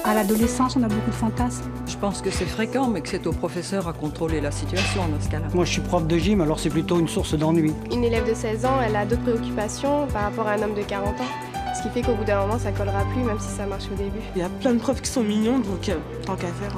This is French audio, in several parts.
À l'adolescence, on a beaucoup de fantasmes. Je pense que c'est fréquent, mais que c'est au professeur à contrôler la situation dans ce cas-là. Moi, je suis prof de gym, alors c'est plutôt une source d'ennui. Une élève de 16 ans, elle a d'autres préoccupations par rapport à un homme de 40 ans. Ce qui fait qu'au bout d'un moment, ça collera plus, même si ça marche au début. Il y a plein de profs qui sont mignons, donc tant qu'à faire.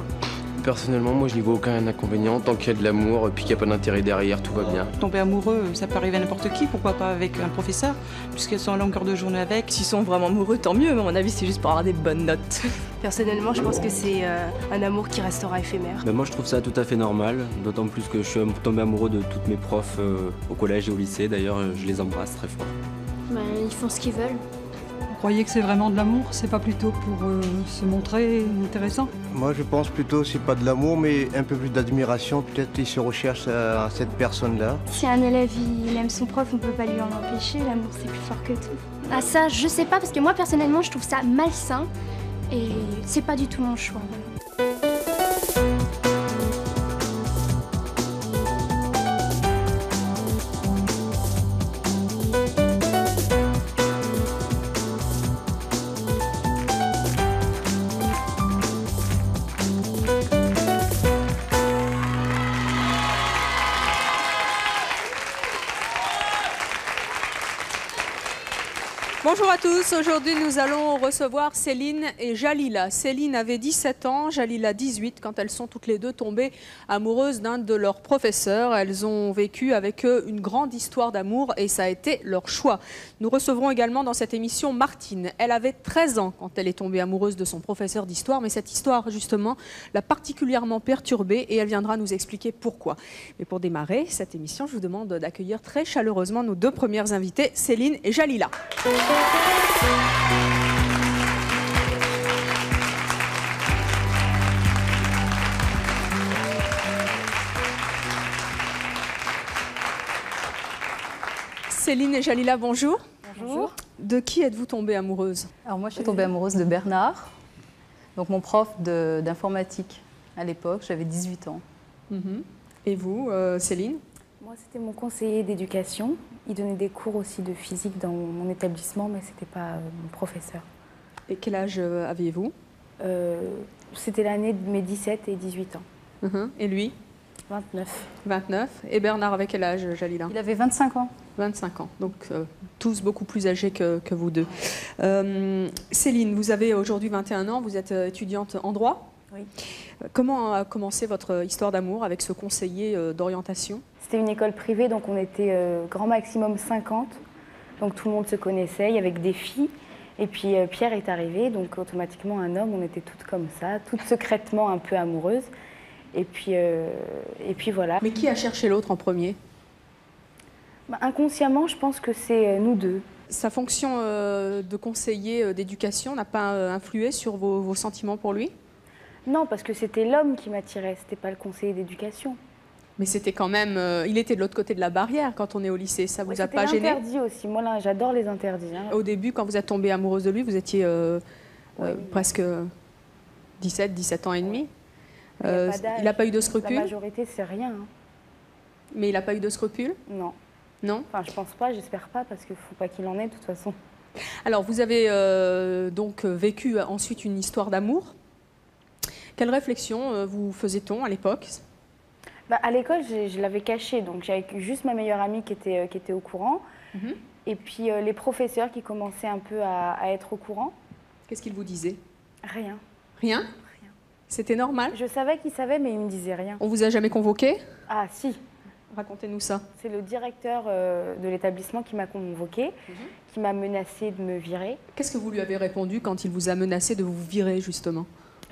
Personnellement, moi, je n'y vois aucun inconvénient. Tant qu'il y a de l'amour et puis qu'il n'y a pas d'intérêt derrière, tout va bien. Tomber amoureux, ça peut arriver à n'importe qui, pourquoi pas avec un professeur, puisqu'elles sont à longueur de journée avec. S'ils sont vraiment amoureux, tant mieux, mais à mon avis, c'est juste pour avoir des bonnes notes. Personnellement, je pense que c'est un amour qui restera éphémère. Moi, je trouve ça tout à fait normal, d'autant plus que je suis tombé amoureux de toutes mes profs au collège et au lycée. D'ailleurs, je les embrasse très fort. Ils font ce qu'ils veulent. Vous croyez que c'est vraiment de l'amour? C'est pas plutôt pour se montrer intéressant? Moi, je pense plutôt c'est pas de l'amour, mais un peu plus d'admiration. Peut-être qu'il se recherche à cette personne-là. Si un élève il aime son prof, on peut pas lui en empêcher. L'amour, c'est plus fort que tout. Ah ça, je sais pas, parce que moi, personnellement, je trouve ça malsain. Et c'est pas du tout mon choix. Bonjour à tous, aujourd'hui nous allons recevoir Céline et Jalila. Céline avait 17 ans, Jalila 18 quand elles sont toutes les deux tombées amoureuses d'un de leurs professeurs. Elles ont vécu avec eux une grande histoire d'amour et ça a été leur choix. Nous recevrons également dans cette émission Martine. Elle avait 13 ans quand elle est tombée amoureuse de son professeur d'histoire, mais cette histoire justement l'a particulièrement perturbée et elle viendra nous expliquer pourquoi. Mais pour démarrer cette émission, je vous demande d'accueillir très chaleureusement nos deux premières invitées, Céline et Jalila. Céline et Jalila, bonjour. Bonjour. De qui êtes-vous tombée amoureuse? Alors moi, je suis tombée amoureuse de Bernard, donc mon prof d'informatique à l'époque, j'avais 18 ans. Et vous, Céline? Moi, c'était mon conseiller d'éducation. Il donnait des cours aussi de physique dans mon établissement, mais ce n'était pas mon professeur. Et quel âge aviez-vous? C'était l'année de mes 17 et 18 ans. Et lui? 29. 29. Et Bernard avait quel âge, Jalila? Il avait 25 ans. 25 ans, donc tous beaucoup plus âgés que vous deux. Céline, vous avez aujourd'hui 21 ans, vous êtes étudiante en droit? Oui. Comment a commencé votre histoire d'amour avec ce conseiller d'orientation? C'était une école privée, donc on était grand maximum 50. Donc tout le monde se connaissait, il y avait que des filles. Et puis Pierre est arrivé, donc automatiquement un homme, on était toutes comme ça, toutes secrètement un peu amoureuses. Et puis voilà. Mais qui a cherché l'autre en premier? Inconsciemment, je pense que c'est nous deux. Sa fonction de conseiller d'éducation n'a pas influé sur vos sentiments pour lui? Non, parce que c'était l'homme qui m'attirait, c'était pas le conseiller d'éducation. Mais c'était quand même... il était de l'autre côté de la barrière quand on est au lycée, ça vous a pas gêné? C'était interdit aussi, moi là, j'adore les interdits. Au début, quand vous êtes tombée amoureuse de lui, vous étiez presque 17 ans et demi. Il n'a pas eu de scrupules? La majorité, c'est rien. Mais il n'a pas eu de scrupules? Non. Non? Enfin, je pense pas, j'espère pas, parce qu'il ne faut pas qu'il en ait de toute façon. Alors, vous avez donc vécu ensuite une histoire d'amour. Quelle réflexion vous faisait-on à l'époque? À l'école, je l'avais caché, donc j'avais juste ma meilleure amie qui était au courant. Et puis les professeurs qui commençaient un peu à être au courant. Qu'est-ce qu'ils vous disaient? Rien. Rien? Rien. C'était normal? Je savais qu'ils savaient, mais ils ne me disaient rien. On vous a jamais convoqué? Ah si. Racontez-nous ça. C'est le directeur de l'établissement qui m'a convoqué, qui m'a menacé de me virer. Qu'est-ce que vous lui avez répondu quand il vous a menacé de vous virer, justement?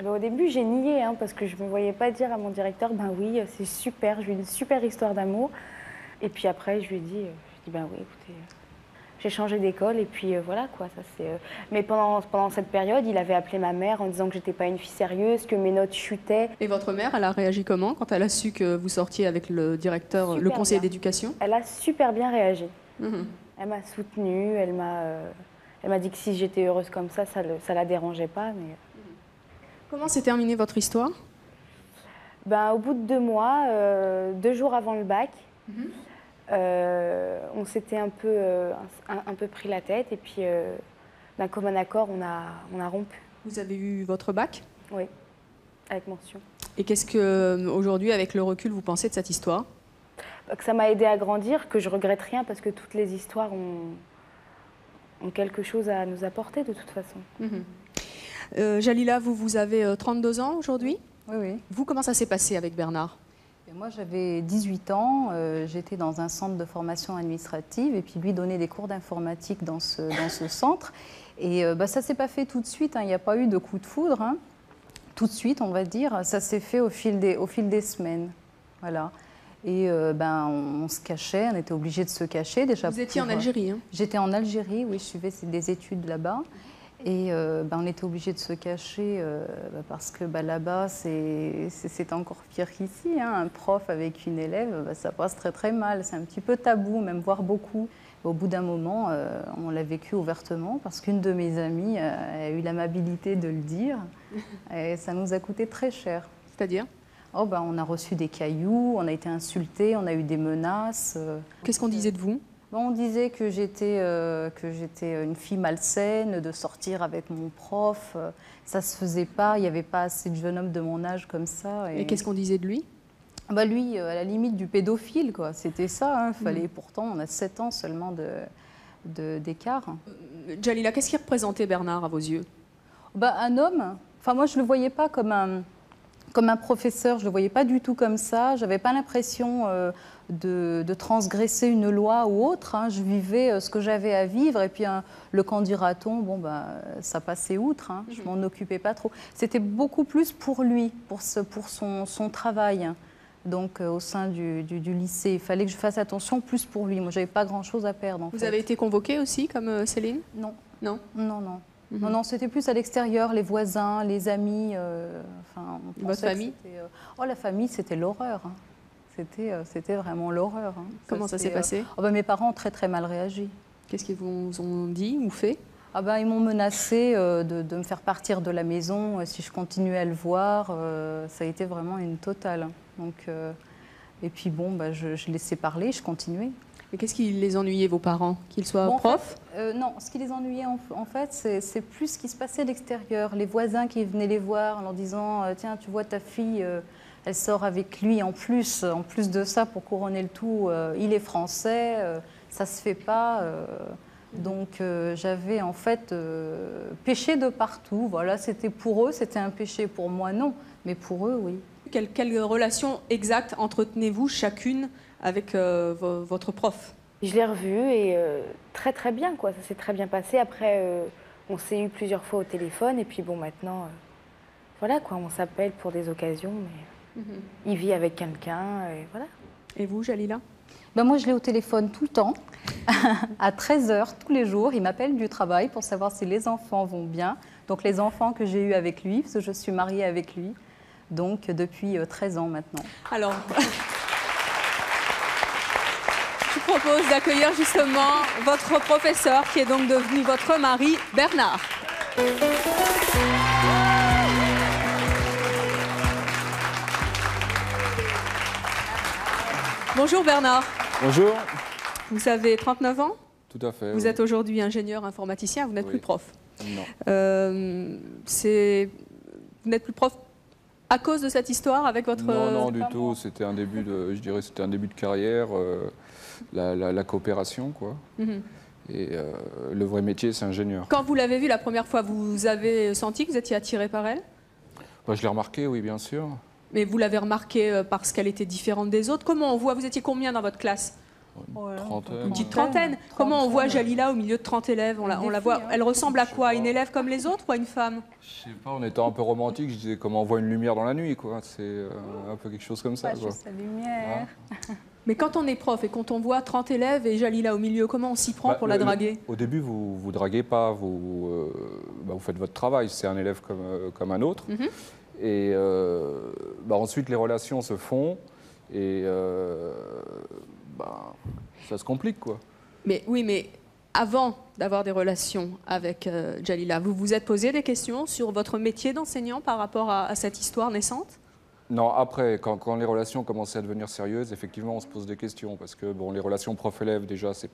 Au début, j'ai nié, parce que je ne me voyais pas dire à mon directeur, ben oui, c'est super, j'ai une super histoire d'amour. Et puis après, je lui ai dit, ben oui, écoutez, j'ai changé d'école et puis voilà quoi. Ça, mais pendant cette période, il avait appelé ma mère en disant que j'étais pas une fille sérieuse, que mes notes chutaient. Et votre mère, elle a réagi comment quand elle a su que vous sortiez avec le directeur, le conseiller d'éducation? Elle a super bien réagi. Elle m'a soutenue, elle m'a dit que si j'étais heureuse comme ça la dérangeait pas. Mais... Comment s'est terminée votre histoire? Au bout de 2 mois, 2 jours avant le bac, on s'était un peu pris la tête et puis d'un commun accord, on a rompu. Vous avez eu votre bac? Oui, avec mention. Et qu'est-ce que, aujourd'hui, avec le recul, vous pensez de cette histoire? Que ça m'a aidé à grandir, que je regrette rien parce que toutes les histoires ont quelque chose à nous apporter de toute façon. Jalila, vous avez 32 ans aujourd'hui? Oui, oui. Vous, comment ça s'est passé avec Bernard? Et moi, j'avais 18 ans, j'étais dans un centre de formation administrative et puis lui donnait des cours d'informatique dans ce centre. Et ça ne s'est pas fait tout de suite, hein, il n'y a pas eu de coup de foudre, hein. Tout de suite, on va dire, ça s'est fait au fil des semaines. Voilà. Et on se cachait, on était obligés de se cacher. Déjà vous étiez en Algérie, hein? J'étais en Algérie, oui, je suivais des études là-bas. Et on était obligés de se cacher parce que là-bas, c'est encore pire qu'ici, hein. Un prof avec une élève, ça passe très très mal. C'est un petit peu tabou, même voire beaucoup. Au bout d'un moment, on l'a vécu ouvertement parce qu'une de mes amies a eu l'amabilité de le dire. Et ça nous a coûté très cher. C'est-à-dire? On a reçu des cailloux, on a été insultés, on a eu des menaces. Qu'est-ce qu'on disait de vous? On disait que j'étais une fille malsaine, de sortir avec mon prof. Ça ne se faisait pas, il n'y avait pas assez de jeunes hommes de mon âge comme ça. Et qu'est-ce qu'on disait de lui? Lui, à la limite du pédophile, quoi. C'était ça. Hein. Fallait, pourtant, on a 7 ans seulement d'écart. Jalila, qu'est-ce qui représentait Bernard à vos yeux? Un homme. Enfin, moi, je ne le voyais pas comme un professeur, je ne le voyais pas du tout comme ça. Je n'avais pas l'impression de transgresser une loi ou autre. Hein. Je vivais ce que j'avais à vivre. Et puis, le camp dira-t-on, ça passait outre. Hein. Je ne m'en occupais pas trop. C'était beaucoup plus pour lui, pour son travail. Donc, au sein du lycée, il fallait que je fasse attention plus pour lui. Moi, je n'avais pas grand-chose à perdre. Vous avez été convoquée aussi, comme Céline? Non. Non? Non, non. Non, c'était plus à l'extérieur, les voisins, les amis. Votre famille? La famille, c'était l'horreur. Hein. C'était vraiment l'horreur. Hein. Comment ça s'est passé? Mes parents ont très très mal réagi. Qu'est-ce qu'ils vous ont dit ou fait? Ils m'ont menacé de me faire partir de la maison si je continuais à le voir. Ça a été vraiment une totale. Donc, et puis je laissais parler, je continuais. Mais qu'est-ce qui les ennuyait, vos parents? Qu'ils soient profs? Non, ce qui les ennuyait, en fait, c'est plus ce qui se passait à l'extérieur. Les voisins qui venaient les voir en leur disant « Tiens, tu vois, ta fille, elle sort avec lui en plus de ça, pour couronner le tout, il est français, ça se fait pas. » Donc, j'avais en fait péché de partout. Voilà, c'était pour eux, c'était un péché. Pour moi, non. Mais pour eux, oui. Quelle relation exacte entretenez-vous chacune avec votre prof? Je l'ai revu et très très bien, quoi. Ça s'est très bien passé. Après, on s'est eu plusieurs fois au téléphone et puis maintenant, voilà quoi, on s'appelle pour des occasions, mais il vit avec quelqu'un et voilà. Et vous, Jalila? Moi, je l'ai au téléphone tout le temps, à 13h tous les jours. Il m'appelle du travail pour savoir si les enfants vont bien. Donc les enfants que j'ai eus avec lui, parce que je suis mariée avec lui. Donc depuis 13 ans maintenant. Alors, je vous propose d'accueillir justement votre professeur qui est donc devenu votre mari, Bernard. Bonjour Bernard. Bonjour. Vous avez 39 ans? Tout à fait. Vous êtes aujourd'hui ingénieur informaticien, vous n'êtes plus prof. Non. Vous n'êtes plus prof à cause de cette histoire avec votre... Non, du tout. C'était un début de, je dirais, c'était un début de carrière, la coopération, quoi. Et le vrai métier, c'est ingénieur. Quand vous l'avez vue la première fois, vous avez senti que vous étiez attiré par elle? Je l'ai remarqué, oui, bien sûr. Mais vous l'avez remarqué parce qu'elle était différente des autres. Comment on voit? Vous étiez combien dans votre classe? Une petite trentaine. Comment on voit Jalila au milieu de 30 élèves? On la voit. Elle ressemble à quoi? Une élève comme les autres ou à une femme? Je sais pas, en étant un peu romantique, je disais comment on voit une lumière dans la nuit, quoi. C'est un peu quelque chose comme ça. Quoi. Sa lumière. Mais quand on est prof et quand on voit 30 élèves et Jalila au milieu, comment on s'y prend pour la draguer? Au début, vous draguez pas, vous faites votre travail. C'est un élève comme un autre. Et ensuite, les relations se font et ça se complique, quoi. Mais oui, mais avant d'avoir des relations avec Jalila, vous vous êtes posé des questions sur votre métier d'enseignant par rapport à cette histoire naissante? Non, après, quand les relations commençaient à devenir sérieuses, effectivement, on se pose des questions. Parce que bon, les relations prof-élève, déjà, c'est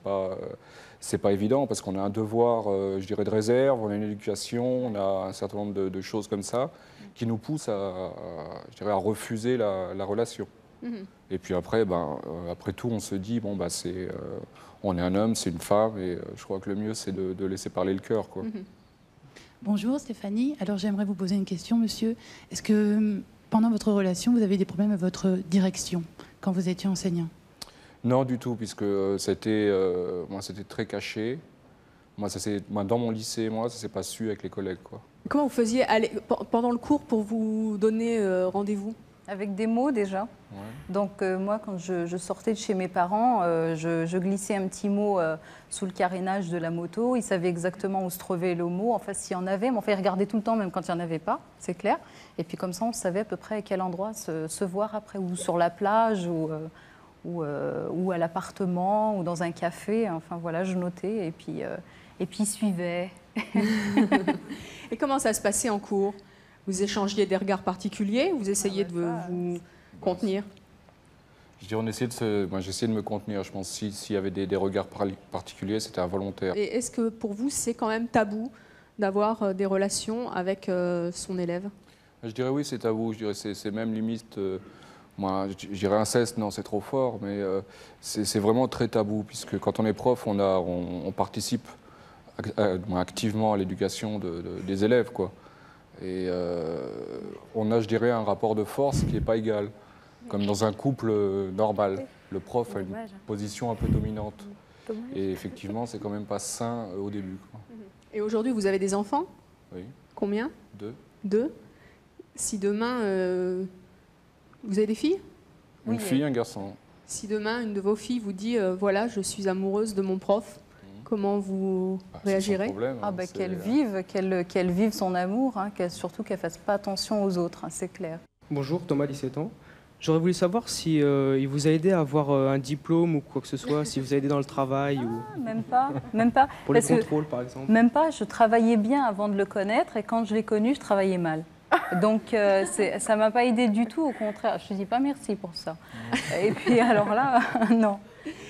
pas évident, parce qu'on a un devoir, je dirais, de réserve, on a une éducation, on a un certain nombre de choses comme ça, qui nous poussent je dirais, à refuser la relation. Et puis après, après tout, on se dit, bon, on est un homme, c'est une femme, et je crois que le mieux, c'est de laisser parler le cœur, quoi. Bonjour Stéphanie, alors j'aimerais vous poser une question, monsieur. Est-ce que pendant votre relation, vous avez des problèmes avec votre direction quand vous étiez enseignant? Non, du tout, puisque c'était très caché. Moi, dans mon lycée, ça ne s'est pas su avec les collègues, quoi. Comment vous faisiez pendant le cours pour vous donner rendez-vous? Avec des mots déjà. Ouais. Donc moi, quand je sortais de chez mes parents, je glissais un petit mot sous le carénage de la moto. Ils savaient exactement où se trouvait le mot. Enfin, s'il y en avait, mais enfin, ils regardaient tout le temps, même quand il n'y en avait pas, c'est clair. Et puis comme ça, on savait à peu près à quel endroit se voir après, ou sur la plage, ou à l'appartement, ou dans un café. Enfin voilà, je notais et puis ils suivaient. Et comment ça se passait en cours? Vous échangiez des regards particuliers ou vous essayiez de vous contenir? Je dirais, j'essayais de me contenir. Je pense que s'il y avait des regards particuliers, c'était involontaire. Et est-ce que pour vous, c'est quand même tabou d'avoir des relations avec son élève? Je dirais oui, c'est tabou. Je dirais c'est même limite, je dirais inceste, non, c'est trop fort, mais c'est vraiment très tabou, puisque quand on est prof, on participe activement à l'éducation des élèves, quoi. Et on a, je dirais, un rapport de force qui n'est pas égal, comme dans un couple normal. Le prof a une position un peu dominante. Et effectivement, c'est quand même pas sain au début, quoi. Et aujourd'hui, vous avez des enfants? Oui. Combien? 2. 2. Si demain, vous avez des filles? Une fille, un garçon. Si demain, une de vos filles vous dit voilà, je suis amoureuse de mon prof, comment vous réagirez? Qu'elle vive son amour, hein, surtout qu'elle ne fasse pas attention aux autres, hein, c'est clair. Bonjour, Thomas, 17 ans. J'aurais voulu savoir si il vous a aidé à avoir un diplôme ou quoi que ce soit, si vous a aidé dans le travail ou... Même pas. Pour les contrôles, par exemple. Même pas, je travaillais bien avant de le connaître et quand je l'ai connu, je travaillais mal. Donc ça ne m'a pas aidé du tout, au contraire. Je ne dis pas merci pour ça. Et puis alors là, non.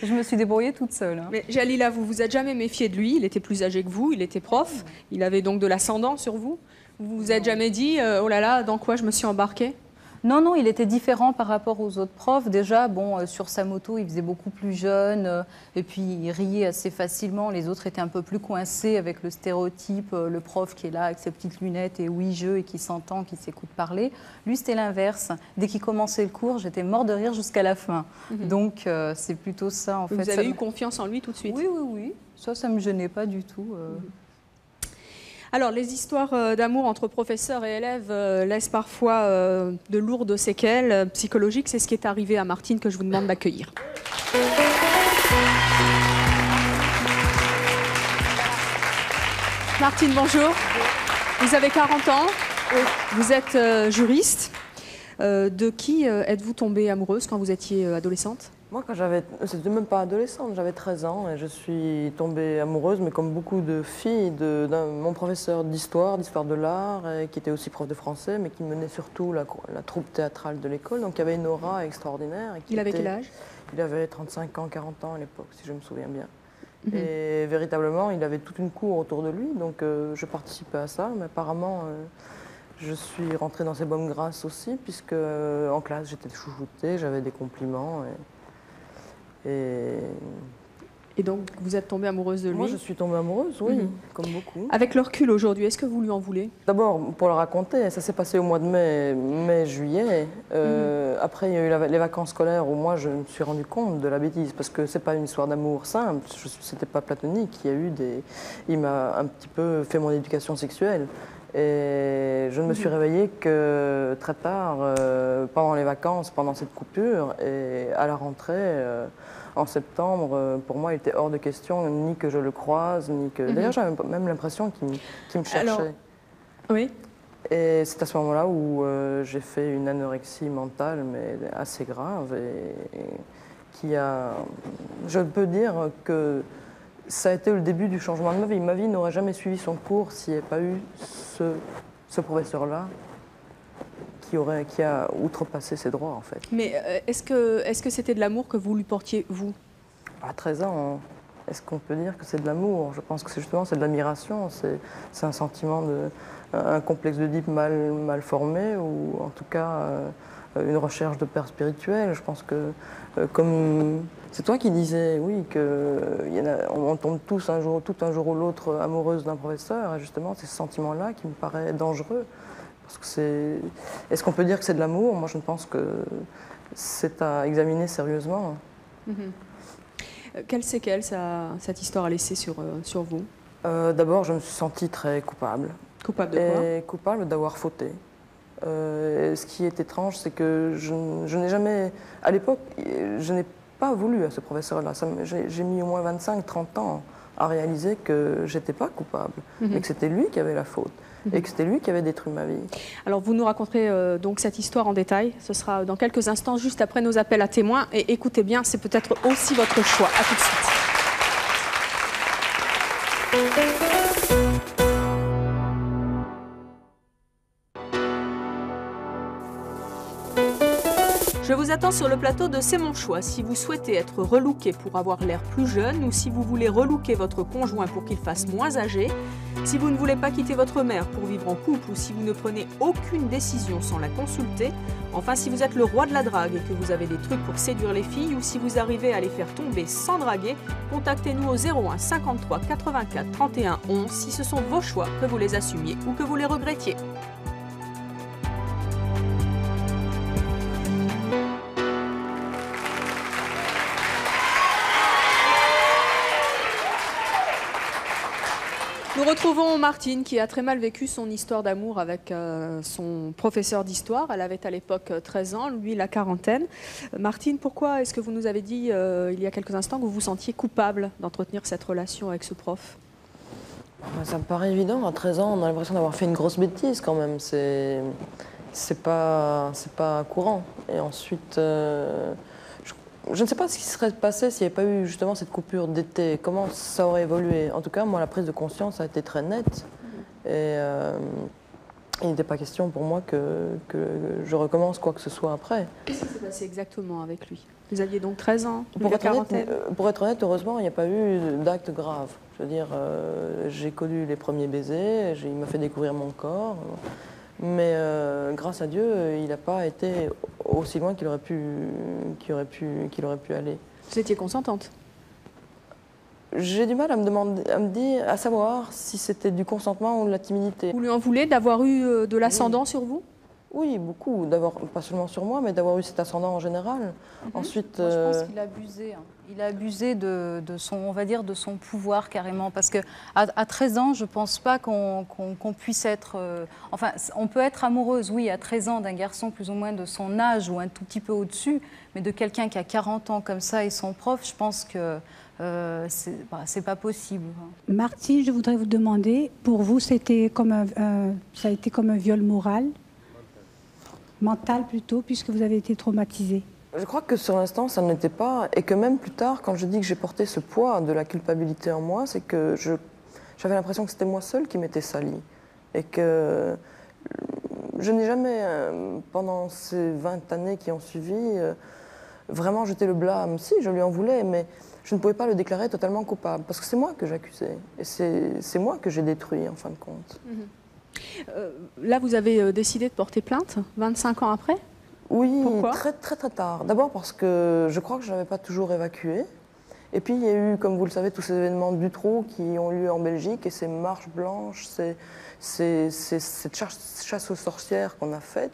Je me suis débrouillée toute seule. Hein. Mais Jalila, vous vous êtes jamais méfiée de lui? Il était plus âgé que vous, il était prof, il avait donc de l'ascendant sur vous. Vous vous êtes jamais dit oh là là, dans quoi je me suis embarquée? Non, il était différent par rapport aux autres profs. Déjà, sur sa moto, il faisait beaucoup plus jeune et puis il riait assez facilement. Les autres étaient un peu plus coincés avec le stéréotype, le prof qui est là avec ses petites lunettes et oui-je et qui s'entend, qui s'écoute parler. Lui, c'était l'inverse. Dès qu'il commençait le cours, j'étais mort de rire jusqu'à la fin. Donc, c'est plutôt ça, en fait. Vous avez eu confiance en lui tout de suite? Oui. Ça ne me gênait pas du tout. Alors, les histoires d'amour entre professeurs et élèves laissent parfois de lourdes séquelles psychologiques. C'est ce qui est arrivé à Martine que je vous demande d'accueillir. Martine, bonjour. Vous avez 40 ans, vous êtes juriste. De qui êtes-vous tombée amoureuse quand vous étiez adolescente? Moi, c'était même pas adolescente, j'avais 13 ans et je suis tombée amoureuse, mais comme beaucoup de filles, mon professeur d'histoire de l'art, qui était aussi prof de français, mais qui menait surtout la troupe théâtrale de l'école. Donc il y avait une aura extraordinaire. Il avait quel âge? Il avait 35 ans, 40 ans à l'époque, si je me souviens bien. Et véritablement, il avait toute une cour autour de lui, donc je participais à ça, mais apparemment... je suis rentrée dans ses bonnes grâces aussi, puisque en classe, j'étais chouchoutée, j'avais des compliments. Et donc, vous êtes tombée amoureuse de lui? Moi, je suis tombée amoureuse, oui, comme beaucoup. Avec le recul aujourd'hui, est-ce que vous lui en voulez? D'abord, pour le raconter, ça s'est passé au mois de mai-juillet. Après, il y a eu les vacances scolaires où moi, je me suis rendu compte de la bêtise, parce que c'est pas une histoire d'amour simple, c'était pas platonique. Il m'a un petit peu fait mon éducation sexuelle. Et je ne me suis réveillée que très tard, pendant les vacances, pendant cette coupure. Et à la rentrée, en septembre, pour moi, il était hors de question ni que je le croise, ni que... D'ailleurs, j'avais même l'impression qu'il me cherchait. Alors, oui. Et c'est à ce moment-là où j'ai fait une anorexie mentale, mais assez grave, et qui a... Je peux dire que ça a été le début du changement de ma vie. Ma vie n'aurait jamais suivi son cours s'il n'y avait pas eu ce professeur-là qui a outrepassé ses droits, en fait. Mais est-ce que c'était de l'amour que vous lui portiez, vous? À 13 ans, est-ce qu'on peut dire que c'est de l'amour? Je pense que c'est justement de l'admiration. C'est un sentiment un complexe d'Oedipe mal formé, ou en tout cas une recherche de père spirituel. Je pense que, comme c'est toi qui disais, oui, on tombe tous un jour ou l'autre amoureuse d'un professeur, et justement c'est ce sentiment-là qui me paraît dangereux. Parce que est-ce qu'on peut dire que c'est de l'amour? Moi, je pense que c'est à examiner sérieusement. Quelles séquelles cette histoire a laissé sur vous? D'abord, je me suis sentie très coupable. Coupable de quoi? Coupable d'avoir fauté. Ce qui est étrange, c'est que je n'ai jamais... À l'époque, je n'ai pas voulu à ce professeur-là. J'ai mis au moins 25-30 ans à réaliser que je n'étais pas coupable, et que c'était lui qui avait la faute. Et que c'était lui qui avait détruit ma vie. Alors vous nous raconterez donc cette histoire en détail. Ce sera dans quelques instants, juste après nos appels à témoins. Et écoutez bien, c'est peut-être aussi votre choix. À tout de suite. Je vous attends sur le plateau de C'est mon choix. Si vous souhaitez être relooké pour avoir l'air plus jeune, ou si vous voulez relooker votre conjoint pour qu'il fasse moins âgé, si vous ne voulez pas quitter votre mère pour vivre en couple, ou si vous ne prenez aucune décision sans la consulter, enfin si vous êtes le roi de la drague et que vous avez des trucs pour séduire les filles, ou si vous arrivez à les faire tomber sans draguer, contactez-nous au 01 53 84 31 11 si ce sont vos choix, que vous les assumiez ou que vous les regrettiez. Nous retrouvons Martine qui a très mal vécu son histoire d'amour avec son professeur d'histoire. Elle avait à l'époque 13 ans, lui la quarantaine. Martine, pourquoi est-ce que vous nous avez dit il y a quelques instants que vous vous sentiez coupable d'entretenir cette relation avec ce prof? Ça me paraît évident. À 13 ans, on a l'impression d'avoir fait une grosse bêtise quand même. C'est pas courant. Et ensuite... Je ne sais pas ce qui serait passé s'il n'y avait pas eu justement cette coupure d'été, comment ça aurait évolué. En tout cas, moi, la prise de conscience a été très nette. Et il n'était pas question pour moi que je recommence quoi que ce soit après. Qu'est-ce qui s'est passé exactement avec lui? Vous aviez donc 13 ans, pour être honnête, heureusement, il n'y a pas eu d'acte grave. Je veux dire, j'ai connu les premiers baisers, il m'a fait découvrir mon corps. Mais grâce à Dieu, il n'a pas été aussi loin qu'il aurait pu aller. Vous étiez consentante? J'ai du mal à savoir si c'était du consentement ou de la timidité. Vous lui en voulez d'avoir eu de l'ascendant sur vous? Oui, beaucoup. Pas seulement sur moi, mais d'avoir eu cet ascendant en général. Ensuite, moi, je pense qu'il a abusé. Il a abusé de son pouvoir carrément. Parce qu'à 13 ans, je ne pense pas qu'on puisse être... enfin, on peut être amoureuse, oui, à 13 ans d'un garçon plus ou moins de son âge ou un tout petit peu au-dessus, mais de quelqu'un qui a 40 ans comme ça et son prof, je pense que c'est pas possible. Martine, je voudrais vous demander, pour vous, ça a été comme un viol moral? Mental plutôt, puisque vous avez été traumatisée? Je crois que sur l'instant, ça ne l'était pas. Et que même plus tard, quand je dis que j'ai porté ce poids de la culpabilité en moi, c'est que j'avais l'impression que c'était moi seule qui m'étais salie. Et que je n'ai jamais, pendant ces 20 années qui ont suivi, vraiment jeté le blâme. Si, je lui en voulais, mais je ne pouvais pas le déclarer totalement coupable. Parce que c'est moi que j'accusais. Et c'est moi que j'ai détruit, en fin de compte. Là, vous avez décidé de porter plainte 25 ans après? Oui, pourquoi? Très tard. D'abord parce que je crois que je n'avais pas toujours évacué. Et puis il y a eu, comme vous le savez, tous ces événements d'Utreau qui ont lieu en Belgique et ces marches blanches, cette chasse aux sorcières qu'on a faite.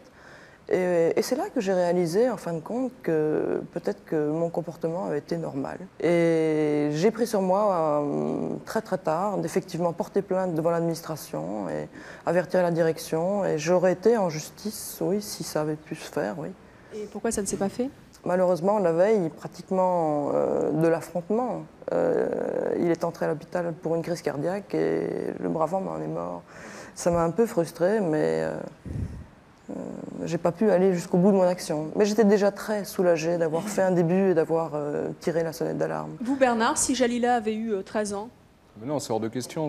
Et c'est là que j'ai réalisé, en fin de compte, que peut-être que mon comportement avait été normal. Et j'ai pris sur moi, très tard, d'effectivement porter plainte devant l'administration et avertir la direction. Et j'aurais été en justice, oui, si ça avait pu se faire, oui. Et pourquoi ça ne s'est pas fait? Malheureusement, la veille, pratiquement de l'affrontement, il est entré à l'hôpital pour une crise cardiaque et le brave homme en est mort. Ça m'a un peu frustrée, mais... j'ai pas pu aller jusqu'au bout de mon action. Mais j'étais déjà très soulagée d'avoir fait un début et d'avoir tiré la sonnette d'alarme. Vous, Bernard, si Jalila avait eu 13 ans? Mais non, c'est hors de question.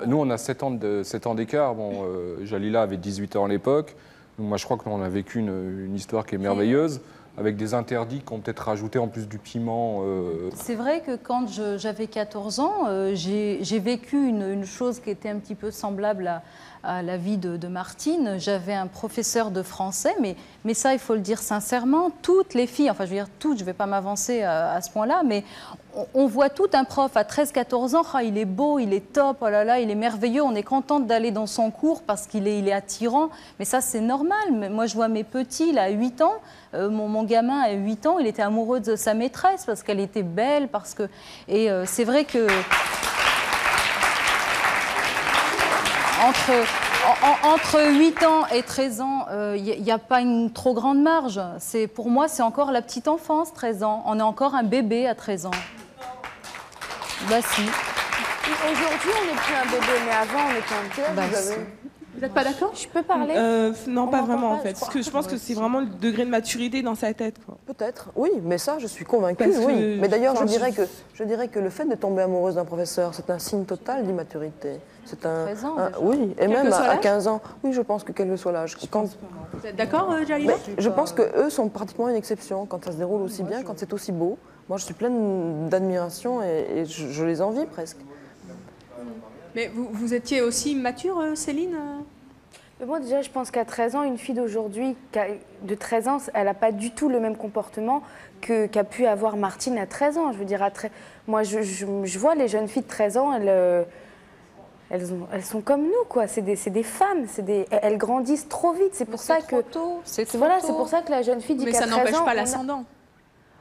Nous, on a 7 ans d'écart. Bon, Jalila avait 18 ans à l'époque. Donc moi, je crois qu'on a vécu une histoire qui est merveilleuse, avec des interdits qu'on peut-être rajouté en plus du piment. C'est vrai que quand j'avais 14 ans, j'ai vécu une chose qui était un petit peu semblable à la vie de Martine. J'avais un professeur de français, mais ça, il faut le dire sincèrement, toutes les filles, enfin je veux dire toutes, je ne vais pas m'avancer à ce point-là, mais on voit tout un prof à 13-14 ans, il est beau, il est top, oh là là, il est merveilleux, on est contente d'aller dans son cours parce qu'il est attirant, mais ça c'est normal. Moi je vois mes petits, là, à 8 ans, mon gamin à 8 ans, il était amoureux de sa maîtresse parce qu'elle était belle, parce que... Et c'est vrai que... Entre 8 ans et 13 ans, il n'y a pas une trop grande marge. Pour moi, c'est encore la petite enfance, 13 ans. On est encore un bébé à 13 ans. Bah si. Aujourd'hui, on n'est plus un bébé, mais avant, on était un petit. Bah, si. Vous n'êtes pas d'accord? Je peux parler? Non, pas vraiment en fait. Parce que je pense que c'est vraiment le degré de maturité dans sa tête. Peut-être, oui, mais ça, je suis convaincue, oui. Mais d'ailleurs, je dirais que le fait de tomber amoureuse d'un professeur, c'est un signe total d'immaturité. C'est un, 13 ans, oui, et même à 15 ans. Oui, je pense que quel que soit l'âge. Vous êtes d'accord, Jalila? Je pense qu'eux sont pratiquement une exception quand ça se déroule aussi bien, quand c'est aussi beau. Moi, je suis pleine d'admiration et je les envie presque. Mais vous étiez aussi mature, Céline? Moi, déjà, je pense qu'à 13 ans, une fille d'aujourd'hui, de 13 ans, elle n'a pas du tout le même comportement qu'a pu avoir Martine à 13 ans. Je veux dire, moi, je vois les jeunes filles de 13 ans, elles sont comme nous, quoi. C'est des femmes, elles grandissent trop vite. C'est pour ça que... C'est pour ça que la jeune fille dit qu'à 13 ans... Mais ça n'empêche pas l'ascendant.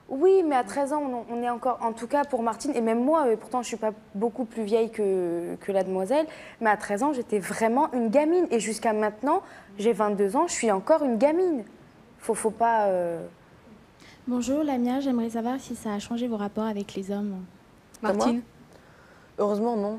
Oui, mais à 13 ans, on est encore, en tout cas pour Martine, et même moi, pourtant je ne suis pas beaucoup plus vieille que la demoiselle, mais à 13 ans, j'étais vraiment une gamine. Et jusqu'à maintenant, j'ai 22 ans, je suis encore une gamine. Faut pas... Bonjour, Lamia, j'aimerais savoir si ça a changé vos rapports avec les hommes. Martine? Heureusement, non.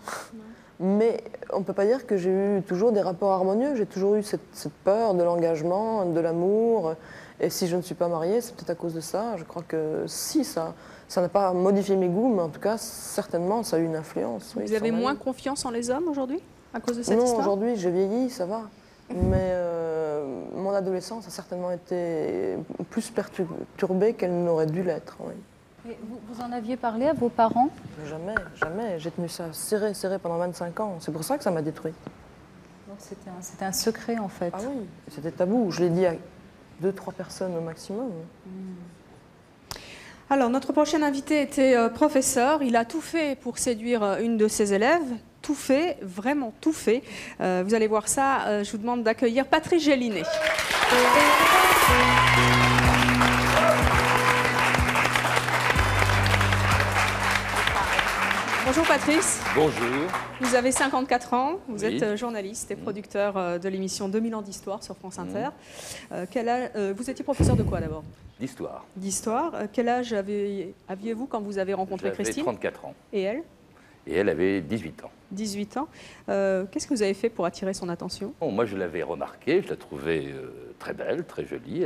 Mais on ne peut pas dire que j'ai eu toujours des rapports harmonieux. J'ai toujours eu cette peur de l'engagement, de l'amour. Et si je ne suis pas mariée, c'est peut-être à cause de ça. Je crois que si, ça n'a pas modifié mes goûts, mais en tout cas, certainement, ça a eu une influence. Vous avez moins confiance en les hommes aujourd'hui à cause de cette histoire? Non, aujourd'hui, j'ai vieilli, ça va. Mais mon adolescence a certainement été plus perturbée qu'elle n'aurait dû l'être. Oui. Et vous en aviez parlé à vos parents? Jamais, jamais. J'ai tenu ça serré pendant 25 ans. C'est pour ça que ça m'a détruit. Donc c'était un secret, en fait. Ah oui, c'était tabou. Je l'ai dit à 2-3 personnes au maximum. Alors, notre prochain invité était professeur. Il a tout fait pour séduire une de ses élèves. Tout fait, vraiment tout fait. Vous allez voir ça. Je vous demande d'accueillir Patrice Gélinet. Bonjour Patrice. Bonjour. Vous avez 54 ans, vous Oui. êtes journaliste et producteur de l'émission 2000 ans d'histoire sur France Inter. Vous étiez professeur de quoi d'abord? D'histoire. D'histoire. Quel âge aviez-vous quand vous avez rencontré Christine? J'avais 34 ans. Et elle? Et elle avait 18 ans. 18 ans. Qu'est-ce que vous avez fait pour attirer son attention? Bon, moi, je l'avais remarquée, je la trouvais très belle, très jolie.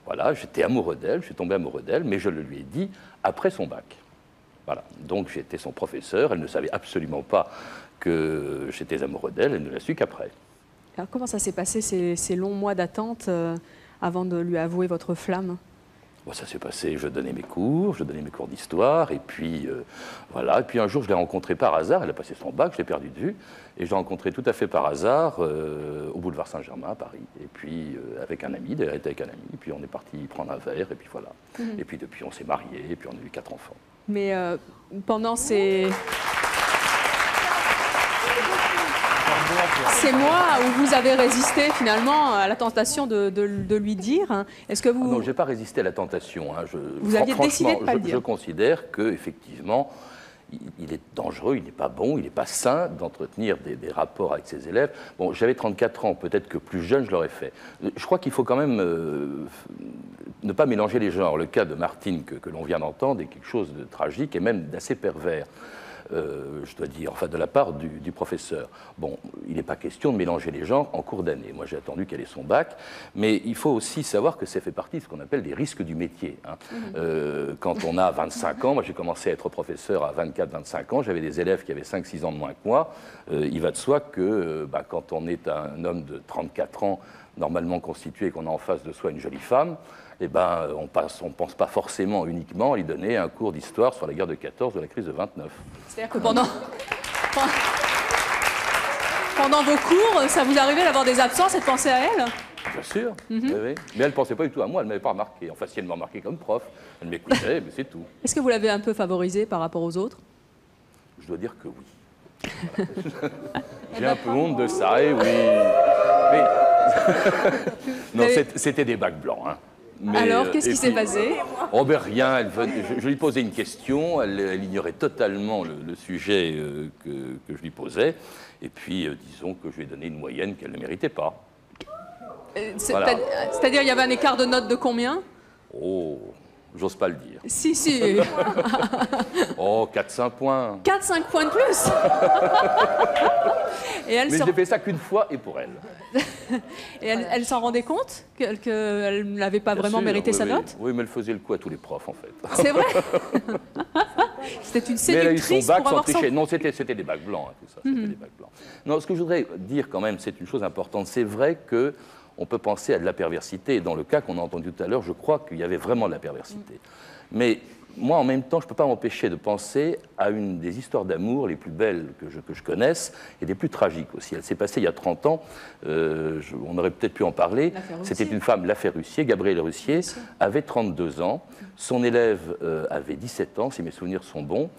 Voilà, j'étais amoureux d'elle, je suis tombé amoureux d'elle, mais je le lui ai dit après son bac. Voilà, donc j'étais son professeur, elle ne savait absolument pas que j'étais amoureux d'elle, elle ne l'a su qu'après. Alors comment ça s'est passé ces longs mois d'attente avant de lui avouer votre flamme? Bon, ça s'est passé, je donnais mes cours d'histoire, et puis voilà. Et puis un jour, je l'ai rencontrée par hasard, elle a passé son bac, je l'ai perdue de vue, et je l'ai rencontrée tout à fait par hasard au boulevard Saint-Germain à Paris. Et puis avec un ami, elle était avec un ami, et puis on est parti prendre un verre, et puis voilà. Et puis depuis, on s'est mariés, et puis on a eu 4 enfants. Mais pendant ces mois où vous avez résisté finalement à la tentation de lui dire, hein, est-ce que vous... Ah non, je n'ai pas résisté à la tentation. Hein. Vous aviez décidé de ne pas le dire. Je considère qu'effectivement, il est dangereux, il n'est pas bon, il n'est pas sain d'entretenir des rapports avec ses élèves. Bon, j'avais 34 ans, peut-être que plus jeune, je l'aurais fait. Je crois qu'il faut quand même ne pas mélanger les genres. Le cas de Martine que l'on vient d'entendre est quelque chose de tragique et même d'assez pervers. Je dois dire, enfin de la part du professeur. Bon, il n'est pas question de mélanger les genres en cours d'année. Moi, j'ai attendu qu'elle ait son bac, mais il faut aussi savoir que ça fait partie de ce qu'on appelle des risques du métier. Hein. Quand on a 25 ans, moi j'ai commencé à être professeur à 24-25 ans, j'avais des élèves qui avaient 5-6 ans de moins que moi. Il va de soi que quand on est un homme de 34 ans, normalement constitué, qu'on a en face de soi une jolie femme, eh ben, on ne pense pas forcément uniquement à lui donner un cours d'histoire sur la guerre de 14 ou la crise de 29. C'est-à-dire que pendant vos cours, ça vous arrivait d'avoir des absences et de penser à elle? Bien sûr, oui, oui. Mais elle ne pensait pas du tout à moi, elle ne m'avait pas remarqué. Enfin, si elle m'a remarqué comme prof, elle m'écoutait, mais c'est tout. Est-ce que vous l'avez un peu favorisée par rapport aux autres? Je dois dire que oui. Voilà. J'ai un peu honte de ça, et oui. Mais... non, c'était des bacs blancs. Hein. Mais, alors, qu'est-ce qui s'est passé? Oh ben rien, je lui posais une question, elle ignorait totalement le sujet que je lui posais, et puis disons que je lui ai donné une moyenne qu'elle ne méritait pas. Voilà. C'est-à-dire, il y avait un écart de notes de combien? Oh, j'ose pas le dire. Si, si. Oh, 4-5 points. 4-5 points de plus. Et elle mais je n'ai fait ça qu'une fois et pour elle. Et elle s'en rendait compte qu'elle n'avait pas vraiment mérité sa note? Oui, mais elle faisait le coup à tous les profs, en fait. C'est vrai. C'était une séductrice. Mais elle a eu son bac pour sans avoir tricher. Non, c'était des bacs blancs, hein, tout ça. C'était des bacs blancs. Non, ce que je voudrais dire quand même, c'est une chose importante. C'est vrai qu'on peut penser à de la perversité. Et dans le cas qu'on a entendu tout à l'heure, je crois qu'il y avait vraiment de la perversité. Mais moi, en même temps, je ne peux pas m'empêcher de penser à une des histoires d'amour les plus belles que je connaisse et des plus tragiques aussi. Elle s'est passée il y a 30 ans, on aurait peut-être pu en parler. C'était une femme, l'affaire Russier, Gabrielle Russier, avait 32 ans. Son élève avait 17 ans, si mes souvenirs sont bons,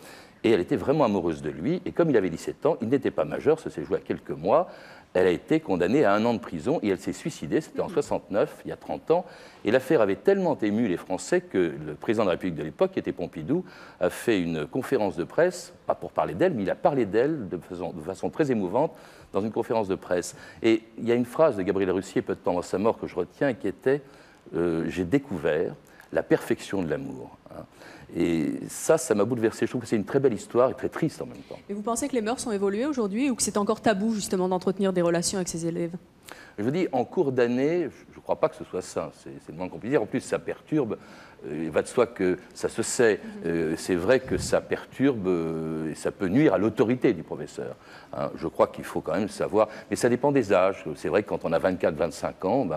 et elle était vraiment amoureuse de lui. Et comme il avait 17 ans, il n'était pas majeur, ça s'est joué à quelques mois. Elle a été condamnée à 1 an de prison et elle s'est suicidée, c'était en 69, il y a 30 ans. Et l'affaire avait tellement ému les Français que le président de la République de l'époque, qui était Pompidou, a fait une conférence de presse, pas pour parler d'elle, mais il a parlé d'elle de façon très émouvante dans une conférence de presse. Et il y a une phrase de Gabrielle Russier, peu de temps avant sa mort, que je retiens, qui était « J'ai découvert la perfection de l'amour ». Et ça m'a bouleversé. Je trouve que c'est une très belle histoire et très triste en même temps. Et vous pensez que les mœurs ont évolué aujourd'hui ou que c'est encore tabou justement d'entretenir des relations avec ses élèves? Je vous dis, en cours d'année, je ne crois pas que ce soit ça. C'est le moins qu'on puisse dire. En plus, ça perturbe. Il va de soi que ça se sait. C'est vrai que ça perturbe et ça peut nuire à l'autorité du professeur. Hein, je crois qu'il faut quand même savoir. Mais ça dépend des âges. C'est vrai que quand on a 24, 25 ans,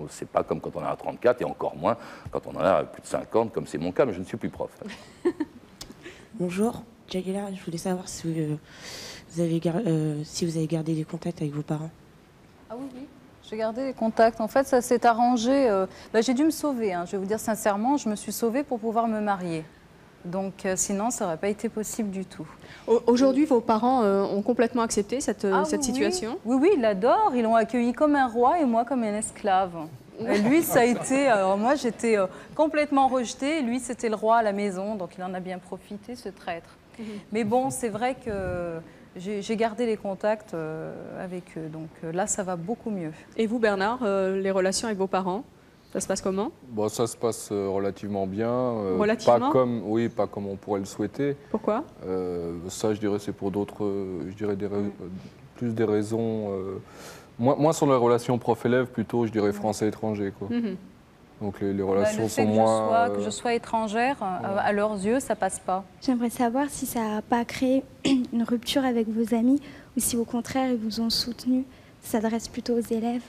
c'est pas comme quand on en a 34 et encore moins quand on en a plus de 50, comme c'est mon cas, mais je ne suis plus prof. Bonjour, Jalila. Je voulais savoir si vous avez gardé des contacts avec vos parents. Ah oui, oui. J'ai gardé les contacts. En fait, ça s'est arrangé. J'ai dû me sauver. Hein. Je vais vous dire sincèrement, je me suis sauvée pour pouvoir me marier. Donc, sinon, ça n'aurait pas été possible du tout. Aujourd'hui, vos parents ont complètement accepté cette situation? Oui, oui, ils l'adorent. Ils l'ont accueilli comme un roi et moi comme un esclave. Et lui, ça a été... Alors moi, j'étais complètement rejetée. Lui, c'était le roi à la maison. Donc, il en a bien profité, ce traître. Mais bon, c'est vrai que... J'ai gardé les contacts avec eux, donc là, ça va beaucoup mieux. Et vous, Bernard, les relations avec vos parents, ça se passe comment? Bon, ça se passe relativement bien. Relativement? Pas comme on pourrait le souhaiter. Pourquoi? Ça, je dirais, c'est pour d'autres, plus des raisons... moins sur les relations prof-élève, plutôt, je dirais, français-étranger, quoi. Donc les relations sont moins... Que je sois étrangère, à leurs yeux, ça passe pas. J'aimerais savoir si ça n'a pas créé une rupture avec vos amis ou si au contraire ils vous ont soutenu. Ça s'adresse plutôt aux élèves.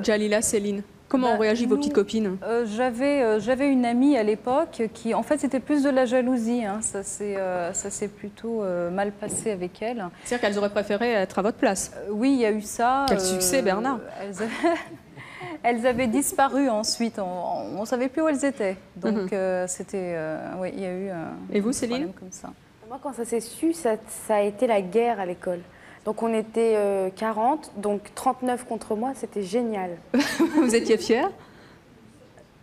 Jalila, Céline, comment ont réagi vos petites copines? J'avais une amie à l'époque qui, en fait, c'était plus de la jalousie. Hein. Ça s'est plutôt mal passé avec elle. C'est-à-dire qu'elles auraient préféré être à votre place? Oui, il y a eu ça. Quel succès, Bernard! Elles avaient disparu ensuite, on ne savait plus où elles étaient. Donc c'était, oui, il y a eu Et vous, Céline? problème comme ça. Moi, quand ça s'est su, ça a été la guerre à l'école. Donc on était 40, donc 39 contre moi, c'était génial. Vous étiez fière?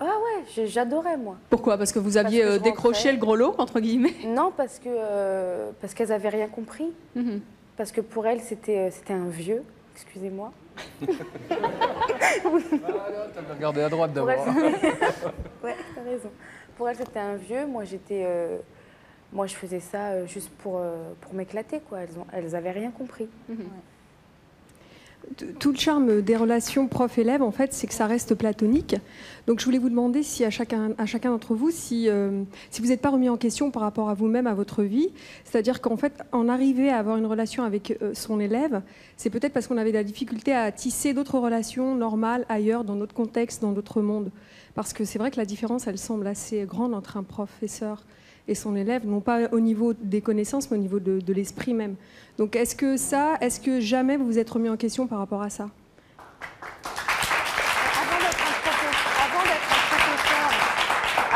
Ah ouais, j'adorais moi. Pourquoi? Parce que vous aviez décroché le gros lot, entre guillemets? Non, parce qu'elles n'avaient rien compris. Parce que pour elles, c'était un vieux, excusez-moi. T'avais regardé à droite d'abord. Ouais, t'as raison. Pour elle, c'était un vieux. Moi, moi, je faisais ça juste pour m'éclater, quoi. Elles avaient rien compris. Tout le charme des relations prof-élève, en fait, c'est que ça reste platonique. Donc, je voulais vous demander si à chacun d'entre vous, si vous n'êtes pas remis en question par rapport à vous-même, à votre vie. C'est-à-dire qu'en fait, en arriver à avoir une relation avec son élève, c'est peut-être parce qu'on avait de la difficulté à tisser d'autres relations normales ailleurs, dans notre contexte, dans d'autres mondes. Parce que c'est vrai que la différence, elle semble assez grande entre un professeur et son élève, non pas au niveau des connaissances, mais au niveau de l'esprit même. Donc est-ce que jamais vous vous êtes remis en question par rapport à ça?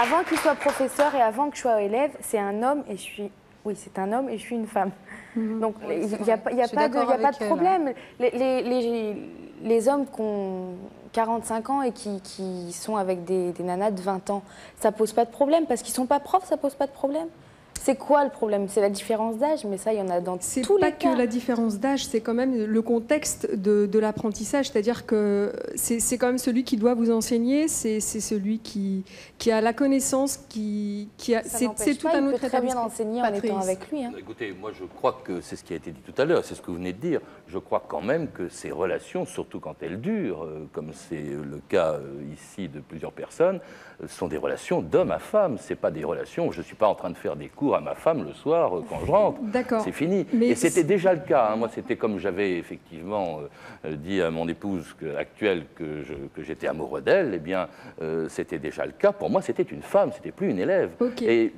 Avant qu'il soit professeur et avant que je sois élève, c'est un homme et je suis... Oui, c'est un homme et je suis une femme. Donc il n'y a pas de problème. Les hommes qui ont 45 ans et qui sont avec des nanas de 20 ans, ça pose pas de problème parce qu'ils sont pas profs, ça pose pas de problème. C'est quoi le problème? C'est la différence d'âge, mais ça, il y en a dans tous les cas. C'est pas que la différence d'âge, c'est quand même le contexte de l'apprentissage. C'est-à-dire que c'est quand même celui qui doit vous enseigner, c'est celui qui a la connaissance, c'est tout un autre état d'esprit. Il peut très bien enseigner en étant avec lui. Hein. Écoutez, moi je crois que c'est ce qui a été dit tout à l'heure, c'est ce que vous venez de dire. Je crois quand même que ces relations, surtout quand elles durent, comme c'est le cas ici de plusieurs personnes, sont des relations d'homme à femme. C'est pas des relations où je suis pas en train de faire des cours à ma femme le soir quand je rentre. C'est fini. Et c'était déjà le cas. Hein. Moi, c'était comme j'avais effectivement dit à mon épouse actuelle que j'étais amoureux d'elle. Eh bien, c'était déjà le cas. Pour moi, c'était une femme, c'était plus une élève. Et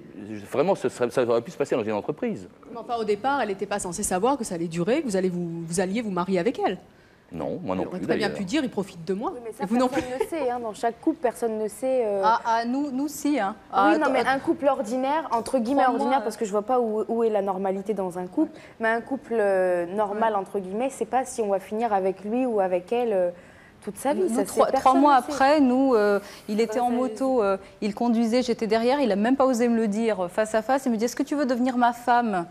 vraiment, ça aurait pu se passer dans une entreprise. Mais enfin, au départ, elle n'était pas censée savoir que ça allait durer, que vous alliez vous marier avec elle. Non, moi non plus. On aurait très bien pu dire, il profite de moi. Oui, mais ça, vous personne ne sait. Hein. Dans chaque couple, personne ne sait. Nous si. Hein. Oui, non, mais un couple ordinaire, entre guillemets ordinaire, parce que je vois pas où est la normalité dans un couple, mais un couple normal, entre guillemets, c'est pas si on va finir avec lui ou avec elle toute sa vie. Nous, trois mois après, il était en moto, il conduisait, j'étais derrière, il n'a même pas osé me le dire face à face. Il me dit, est-ce que tu veux devenir ma femme?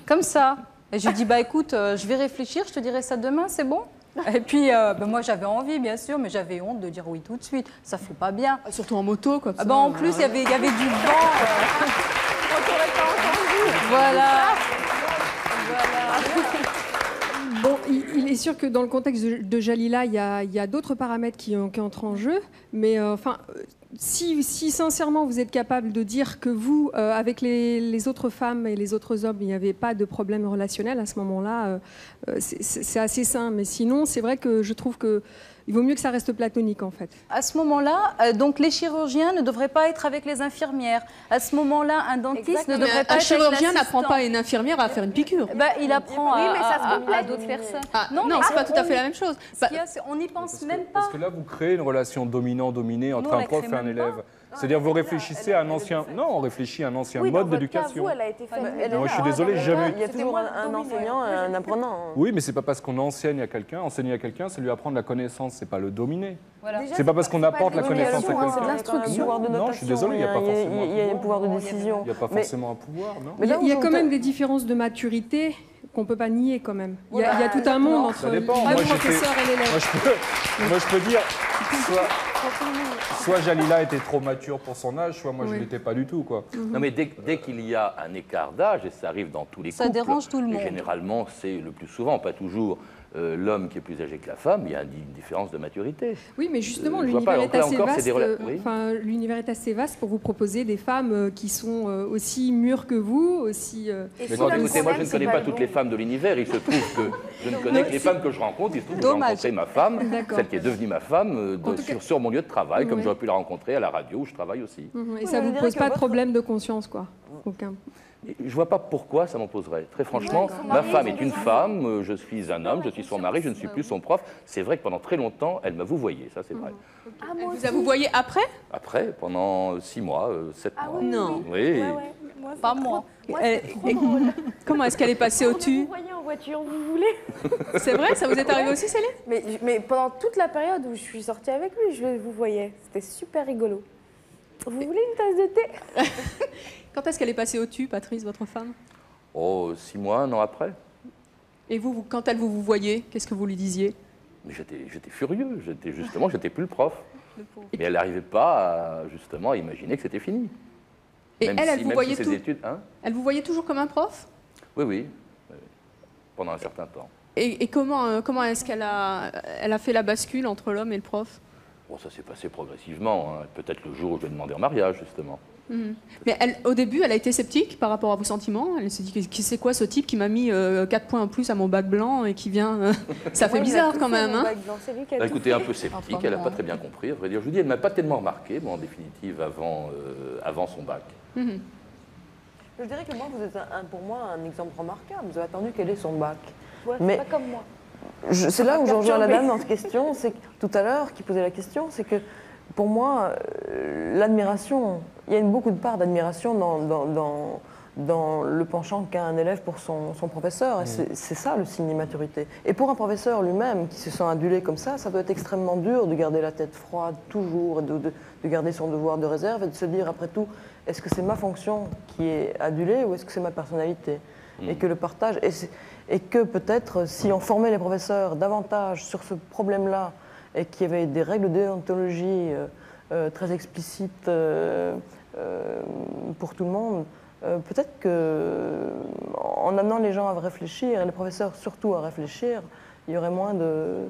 Comme ça. Et je lui dis, bah écoute, je vais réfléchir, je te dirai ça demain, c'est bon? Et puis, moi, j'avais envie, bien sûr, mais j'avais honte de dire oui tout de suite. Ça fait pas bien. Surtout en moto, comme ça. En plus, il y avait du vent. On t'aurait pas entendu. Voilà. Bon, il est sûr que dans le contexte de Jalila, il y a d'autres paramètres qui entrent en jeu, mais si sincèrement vous êtes capable de dire que vous, avec les autres femmes et les autres hommes, il n'y avait pas de problème relationnel, à ce moment-là, c'est assez sain. Mais sinon, c'est vrai que je trouve qu'il vaut mieux que ça reste platonique, en fait. À ce moment-là, donc les chirurgiens ne devraient pas être avec les infirmières. À ce moment-là, un dentiste ne devrait pas être avec l'assistant. Un chirurgien n'apprend pas à une infirmière à faire une piqûre. Il apprend à d'autres personnes. Non, c'est pas tout à fait la même chose. On n'y pense même pas. Parce que là, vous créez une relation dominant-dominé entre un prof et un élève. C'est-à-dire, vous réfléchissez à un ancien... Non, on réfléchit à un ancien mode d'éducation. Moi, je suis désolé, jamais... Il y a toujours un enseignant et un apprenant. Oui, mais c'est pas parce qu'on enseigne à quelqu'un. Enseigner à quelqu'un, c'est lui apprendre la connaissance, c'est pas le dominer. C'est pas parce qu'on apporte la connaissance à quelqu'un. C'est de l'instruction. Non, je suis désolé, il n'y a pas forcément il y a un pouvoir de décision. Il n'y a pas forcément un pouvoir, non. Il y a quand même des différences de maturité qu'on ne peut pas nier quand même. Il y a tout un monde entre le professeur et l'élève. Moi, je peux dire, soit Jalila était trop mature pour son âge, soit moi je ne l'étais pas du tout. Quoi. Non mais dès qu'il y a un écart d'âge, et ça arrive dans tous les couples, ça dérange tout le monde. Généralement c'est le plus souvent, pas toujours, l'homme qui est plus âgé que la femme, il y a une différence de maturité. Oui, mais justement, l'univers est assez vaste. L'univers est assez vaste pour vous proposer des femmes qui sont aussi mûres que vous, aussi. Mais non, écoutez, moi je ne connais pas toutes les femmes de l'univers. Il se trouve que je ne connais que les femmes que je rencontre. Il se trouve que j'ai rencontré ma femme, celle qui est devenue ma femme, sur mon lieu de travail, comme j'aurais pu la rencontrer à la radio où je travaille aussi. Et ça ne vous pose pas de problème de conscience, quoi? Aucun. Je ne vois pas pourquoi ça m'en poserait. Très franchement, ma femme est une femme, je suis un homme, je suis son mari, je ne suis plus son prof. C'est vrai que pendant très longtemps, elle m'a vouvoyé, ça c'est vrai. Elle vous a vouvoyé après? Après, pendant 6 mois, 7 mois. Non. Oui. Pas moi. Comment est-ce qu'elle est passée au-dessus? Vous voyez en voiture, vous voulez? C'est vrai, ça vous est arrivé aussi, Céline? Mais pendant toute la période où je suis sortie avec lui, je vous voyais. C'était super rigolo. Vous voulez une tasse de thé? Quand est-ce qu'elle est passée au-dessus, Patrice, votre femme? Oh, 6 mois, 1 an après. Et vous, quand elle vous voyait, qu'est-ce que vous lui disiez? Mais j'étais furieux, j'étais plus le prof. Mais elle n'arrivait pas à imaginer que c'était fini. Et elle vous voyait études, hein? Elle vous voyait toujours comme un prof? Oui, pendant un certain temps. Et comment est-ce qu'elle a fait la bascule entre l'homme et le prof? Bon, ça s'est passé progressivement. Hein. Peut-être le jour où je vais demander en mariage, justement. Mais au début, elle a été sceptique par rapport à vos sentiments. Elle s'est dit, c'est quoi ce type qui m'a mis 4 points en plus à mon bac blanc et qui vient... Ça fait bizarre quand même. Hein. Écoutez, un peu sceptique, elle n'a pas très bien compris. À vrai dire, je vous dis, elle ne m'a pas tellement remarqué, bon, en définitive, avant son bac. Je dirais que moi, vous êtes pour moi un exemple remarquable. Vous avez attendu quel est son bac. Ouais, mais pas comme moi. C'est là où je rejoins la dame dans cette question, c'est que tout à l'heure, qui posait la question, c'est que pour moi, l'admiration, il y a beaucoup de part d'admiration dans le penchant qu'a un élève pour son professeur. Et c'est ça le signe d'immaturité. Et pour un professeur lui-même qui se sent adulé comme ça doit être extrêmement dur de garder la tête froide toujours, de garder son devoir de réserve et de se dire après tout, est-ce que c'est ma fonction qui est adulée ou est-ce que c'est ma personnalité? Et que le partage... Et que peut-être, si on formait les professeurs davantage sur ce problème-là, et qu'il y avait des règles de déontologie très explicites pour tout le monde, peut-être qu'en amenant les gens à réfléchir, et les professeurs surtout à réfléchir, il y aurait moins de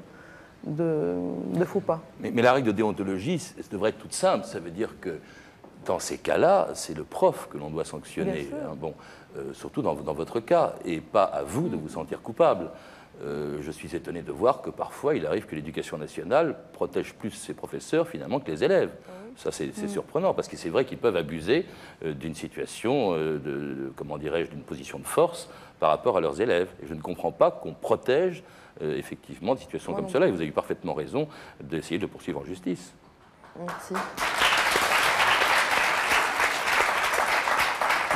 faux pas. Mais la règle de déontologie, ça devrait être toute simple. Ça veut dire que dans ces cas-là, c'est le prof que l'on doit sanctionner. Hein, bon, surtout dans votre cas, et pas à vous de vous sentir coupable. Je suis étonné de voir que parfois, il arrive que l'éducation nationale protège plus ses professeurs finalement que les élèves. Ça, c'est surprenant, parce que c'est vrai qu'ils peuvent abuser d'une situation, comment dirais-je, d'une position de force par rapport à leurs élèves. Et je ne comprends pas qu'on protège effectivement des situations comme cela. Et vous avez eu parfaitement raison d'essayer de le poursuivre en justice. Merci.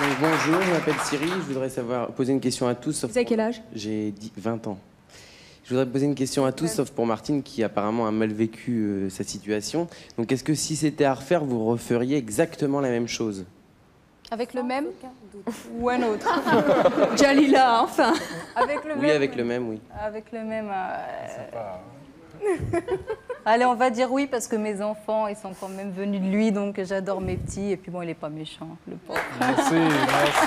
Donc, bonjour, je m'appelle Cyril, je voudrais poser une question à tous. Vous avez quel âge? J'ai 20 ans. Je voudrais poser une question à tous, sauf pour Martine, qui apparemment a mal vécu sa situation. Donc, est-ce que si c'était à refaire, vous referiez exactement la même chose? Avec le même ou un autre? Jalila, enfin. Avec le même. Oui, avec le même, oui. Avec le même. Allez, on va dire oui, parce que mes enfants, ils sont quand même venus de lui, donc j'adore mes petits. Et puis bon, il n'est pas méchant, le pauvre. Merci, merci.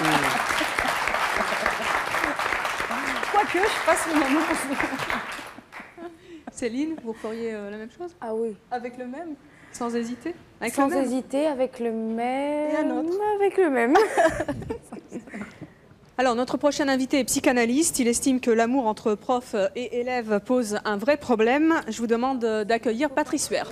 Quoique, je passe le moment. Céline, vous feriez la même chose? Ah oui. Avec le même? Sans hésiter? Sans hésiter, avec le même. Et un autre. Avec le même. Alors, notre prochain invité est psychanalyste. Il estime que l'amour entre prof et élève pose un vrai problème. Je vous demande d'accueillir Patrice Huer.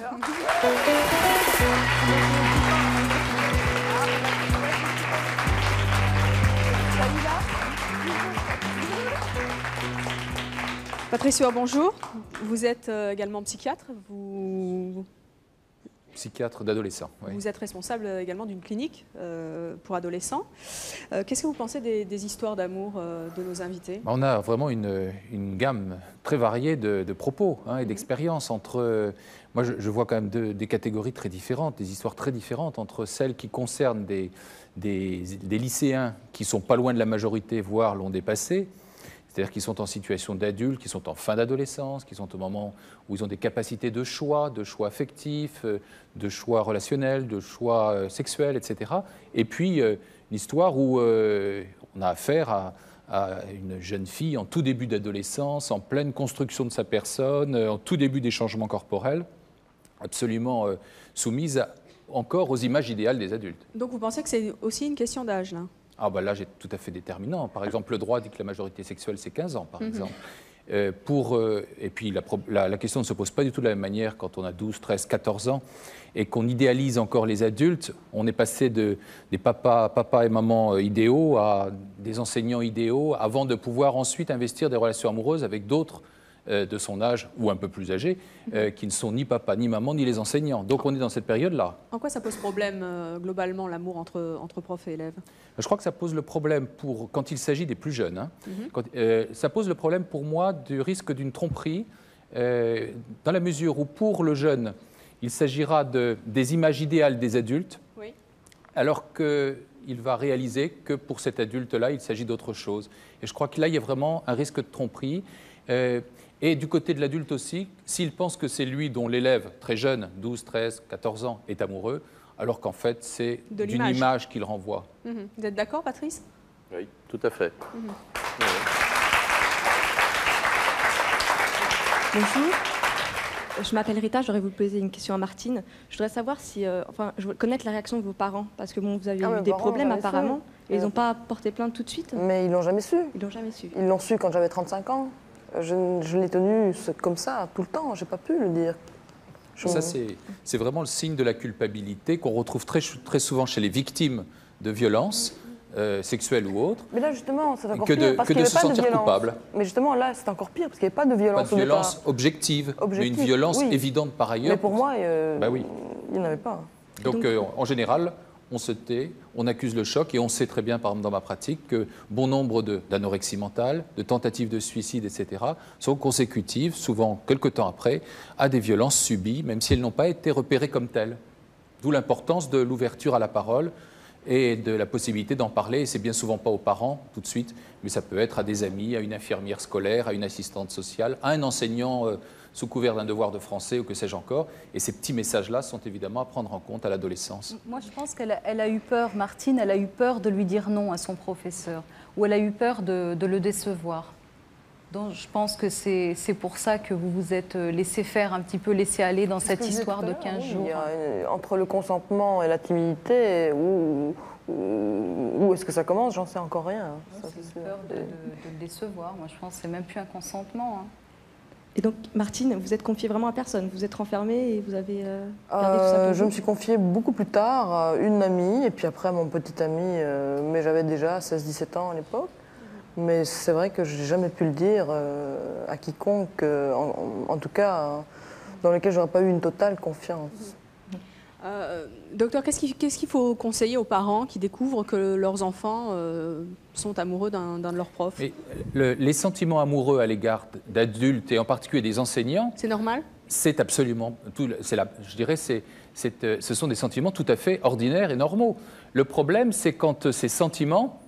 Patrice Huer, bonjour. Vous êtes également psychiatre. Psychiatre d'adolescents. Oui. Vous êtes responsable également d'une clinique pour adolescents. Qu'est-ce que vous pensez des histoires d'amour de nos invités? On a vraiment une gamme très variée de propos et d'expériences entre... moi, je vois quand même des catégories très différentes, des histoires très différentes entre celles qui concernent des lycéens qui sont pas loin de la majorité, voire l'ont dépassé. C'est-à-dire qu'ils sont en situation d'adulte, qui sont en fin d'adolescence, qui sont au moment où ils ont des capacités de choix affectifs, de choix relationnels, de choix sexuels, etc. Et puis, une histoire où on a affaire à une jeune fille en tout début d'adolescence, en pleine construction de sa personne, en tout début des changements corporels, absolument soumise encore aux images idéales des adultes. Donc vous pensez que c'est aussi une question d'âge, là? Ah ben là, j'ai tout à fait déterminant. Par exemple, le droit dit que la majorité sexuelle, c'est 15 ans, par exemple. Et puis, la question ne se pose pas du tout de la même manière quand on a 12, 13, 14 ans et qu'on idéalise encore les adultes. On est passé des papas et mamans idéaux à des enseignants idéaux avant de pouvoir ensuite investir des relations amoureuses avec d'autres de son âge ou un peu plus âgés qui ne sont ni papa, ni maman, ni les enseignants. Donc on est dans cette période-là. En quoi ça pose problème globalement, l'amour entre profs et élèves? Je crois que ça pose le problème quand il s'agit des plus jeunes. Ça pose le problème pour moi du risque d'une tromperie dans la mesure où pour le jeune, il s'agira des images idéales des adultes, alors qu'il va réaliser que pour cet adulte-là, il s'agit d'autre chose. Et je crois que là, il y a vraiment un risque de tromperie. Et du côté de l'adulte aussi, s'il pense que c'est lui dont l'élève, très jeune, 12, 13, 14 ans, est amoureux, alors qu'en fait, c'est d'une image qu'il renvoie. Vous êtes d'accord, Patrice? Oui, tout à fait. Bonjour. Je m'appelle Rita, j'aurais voulu poser une question à Martine. Je voudrais savoir si, je veux connaître la réaction de vos parents, parce que bon, vous avez eu des problèmes apparemment, et ils n'ont pas porté plainte tout de suite. Mais ils l'ont jamais su. Ils l'ont jamais su. Ils l'ont su quand j'avais 35 ans. Je l'ai tenu comme ça tout le temps, j'ai pas pu le dire. Ça, c'est vraiment le signe de la culpabilité qu'on retrouve très souvent chez les victimes de violences sexuelles ou autres. Mais là, justement, c'est encore que pire. Parce que qu'il de n'y se avait pas de sentir violence. coupable. Mais justement, là, c'est encore pire, parce qu'il n'y avait pas de violence. Pas de violence objective, mais une violence évidente par ailleurs. Mais pour moi, bah oui. il n'y en avait pas. Donc, en général, on se tait, on accuse le choc, et on sait très bien, par exemple, dans ma pratique, que bon nombre d'anorexie mentale, de tentatives de suicide, etc., sont consécutives, souvent quelques temps après, à des violences subies, même si elles n'ont pas été repérées comme telles. D'où l'importance de l'ouverture à la parole et de la possibilité d'en parler. Et c'est bien souvent pas aux parents tout de suite, mais ça peut être à des amis, à une infirmière scolaire, à une assistante sociale, à un enseignant sous couvert d'un devoir de français ou que sais-je encore. Et ces petits messages-là sont évidemment à prendre en compte à l'adolescence. Moi, je pense qu'elle a eu peur, Martine, elle a eu peur de lui dire non à son professeur, ou elle a eu peur de le décevoir. Donc, je pense que c'est pour ça que vous vous êtes laissé faire, un petit peu laissé aller dans cette histoire de 15 jours. Entre le consentement et la timidité, où est-ce que ça commence, j'en sais encore rien. C'est peur de le décevoir. Moi, je pense que c'est même plus un consentement. Hein. Et donc, Martine, vous êtes confiée vraiment à personne? Vous êtes renfermée et vous avez gardé tout ça pour vous? Je me suis confiée beaucoup plus tard à une amie, et puis après à mon petit ami, mais j'avais déjà 16-17 ans à l'époque. Mais c'est vrai que je n'ai jamais pu le dire à quiconque, en tout cas, dans lequel je n'aurais pas eu une totale confiance. Docteur, qu'est-ce qu'il faut conseiller aux parents qui découvrent que leurs enfants sont amoureux d'un de leurs profs? Les sentiments amoureux à l'égard d'adultes, et en particulier des enseignants... C'est normal? C'est absolument... je dirais ce sont des sentiments tout à fait ordinaires et normaux. Le problème, c'est quand ces sentiments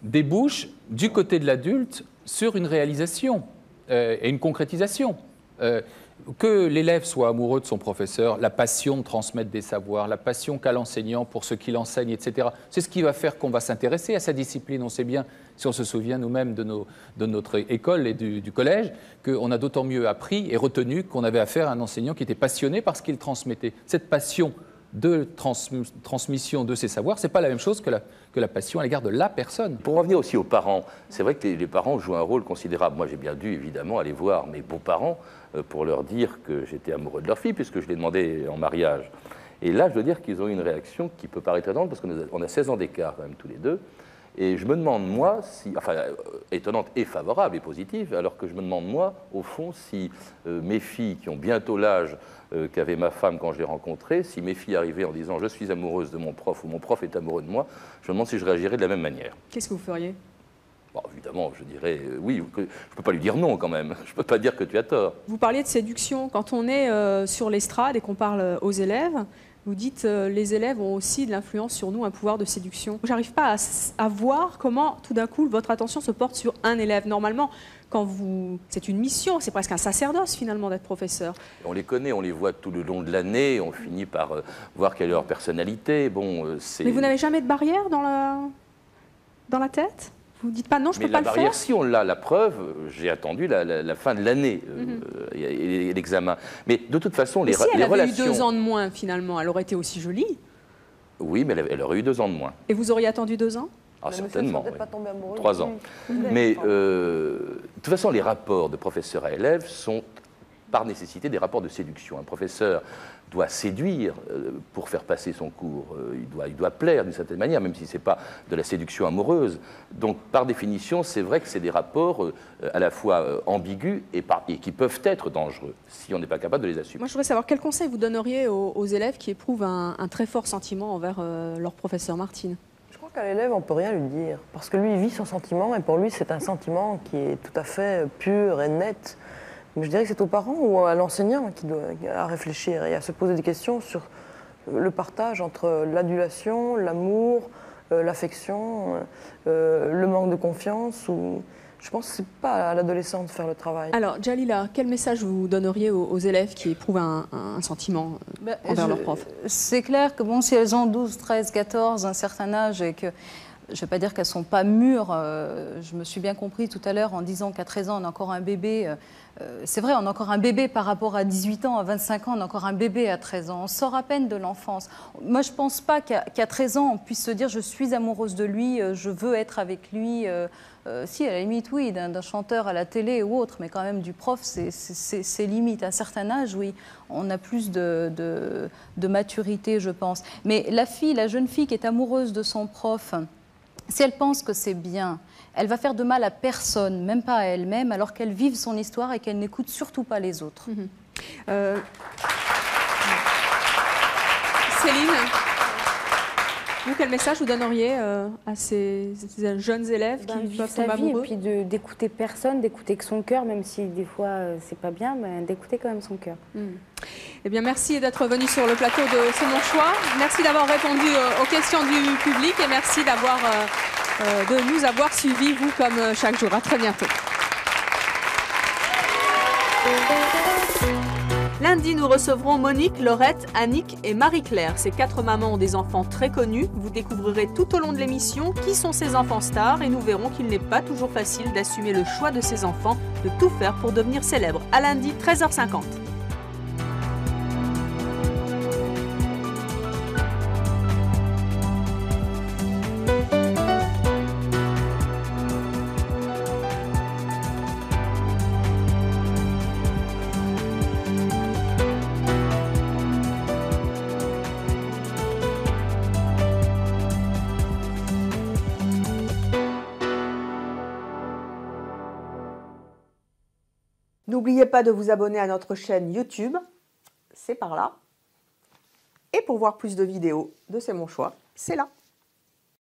débouche du côté de l'adulte sur une réalisation et une concrétisation. Que l'élève soit amoureux de son professeur, la passion de transmettre des savoirs, la passion qu'a l'enseignant pour ce qu'il enseigne, etc. C'est ce qui va faire qu'on va s'intéresser à sa discipline. On sait bien, si on se souvient nous-mêmes de notre école et du collège, qu'on a d'autant mieux appris et retenu qu'on avait affaire à un enseignant qui était passionné par ce qu'il transmettait. Cette passion de transmission de ces savoirs, ce n'est pas la même chose que la passion à l'égard de la personne. Pour revenir aussi aux parents, c'est vrai que les parents jouent un rôle considérable. Moi, j'ai bien dû, évidemment, aller voir mes beaux-parents pour leur dire que j'étais amoureux de leur fille, puisque je l'ai demandé en mariage. Et là, je dois dire qu'ils ont eu une réaction qui peut paraître étonnante, parce qu'on a 16 ans d'écart, quand même, tous les deux. Et je me demande, moi, étonnante et favorable et positive, alors que je me demande, moi, au fond, si mes filles, qui ont bientôt l'âge qu'avait ma femme quand je l'ai rencontrée, si mes filles arrivaient en disant « je suis amoureuse de mon prof » ou « mon prof est amoureux de moi », je me demande si je réagirais de la même manière. Qu'est-ce que vous feriez? Bon, évidemment, je dirais oui, je ne peux pas lui dire non quand même, je ne peux pas dire que tu as tort. Vous parliez de séduction. Quand on est sur l'estrade et qu'on parle aux élèves, vous dites les élèves ont aussi de l'influence sur nous, un pouvoir de séduction. J'arrive pas à voir comment tout d'un coup votre attention se porte sur un élève. Normalement, c'est une mission, c'est presque un sacerdoce finalement d'être professeur. On les connaît, on les voit tout le long de l'année, on finit par voir quelle est leur personnalité. Mais vous n'avez jamais de barrière dans la tête? Vous ne dites pas non, je ne peux pas le faire? Mais la barrière, si on l'a, la preuve, j'ai attendu la fin de l'année et l'examen. Mais de toute façon, les relations... Si elle avait eu 2 ans de moins, finalement, elle aurait été aussi jolie? Oui, mais elle aurait eu 2 ans de moins. Et vous auriez attendu 2 ans? Ah, certainement, oui. Pas tombé amoureux 3 ans. Mais de toute façon, les rapports de professeur à élève sont par nécessité des rapports de séduction. Un professeur doit séduire pour faire passer son cours. Il doit plaire d'une certaine manière, même si ce n'est pas de la séduction amoureuse. Donc, par définition, c'est vrai que c'est des rapports à la fois ambigus et qui peuvent être dangereux si on n'est pas capable de les assumer. Moi, je voudrais savoir quel conseil vous donneriez aux élèves qui éprouvent un très fort sentiment envers leur professeur Martine? Je crois qu'à l'élève, on ne peut rien lui dire. Parce que lui, il vit son sentiment, et pour lui, c'est un sentiment qui est tout à fait pur et net. Mais je dirais que c'est aux parents ou à l'enseignant qui doit réfléchir et à se poser des questions sur le partage entre l'adulation, l'amour, l'affection, le manque de confiance. Je pense que ce n'est pas à l'adolescent de faire le travail. Alors, Jalila, quel message vous donneriez aux élèves qui éprouvent un sentiment envers leur prof? C'est clair que si elles ont 12, 13, 14, un certain âge, et que je ne vais pas dire qu'elles ne sont pas mûres. Je me suis bien compris tout à l'heure en disant qu'à 13 ans, on a encore un bébé. C'est vrai, on a encore un bébé par rapport à 18 ans, à 25 ans, on a encore un bébé à 13 ans. On sort à peine de l'enfance. Moi, je ne pense pas qu'à 13 ans, on puisse se dire « je suis amoureuse de lui, je veux être avec lui ». Si, à la limite, oui, d'un chanteur à la télé ou autre, mais quand même du prof, c'est limite. À un certain âge, oui, on a plus de maturité, je pense. Mais la jeune fille qui est amoureuse de son prof, si elle pense que c'est bien, elle va faire de mal à personne, même pas à elle-même, alors qu'elle vive son histoire et qu'elle n'écoute surtout pas les autres. Céline, vous, quel message vous donneriez à ces jeunes élèves qui vivre peuvent tomber sa vie amoureux? et puis d'écouter personne, d'écouter que son cœur, même si des fois c'est pas bien, mais d'écouter quand même son cœur. Eh bien, merci d'être venu sur le plateau de C'est mon choix. Merci d'avoir répondu aux questions du public et merci de nous avoir suivis, vous, comme chaque jour. À très bientôt. Lundi, nous recevrons Monique, Laurette, Annick et Marie-Claire. Ces 4 mamans ont des enfants très connus. Vous découvrirez tout au long de l'émission qui sont ces enfants stars et nous verrons qu'il n'est pas toujours facile d'assumer le choix de ces enfants, de tout faire pour devenir célèbres. À lundi, 13h50. N'oubliez pas de vous abonner à notre chaîne YouTube, c'est par là. Et pour voir plus de vidéos de C'est mon choix, c'est là.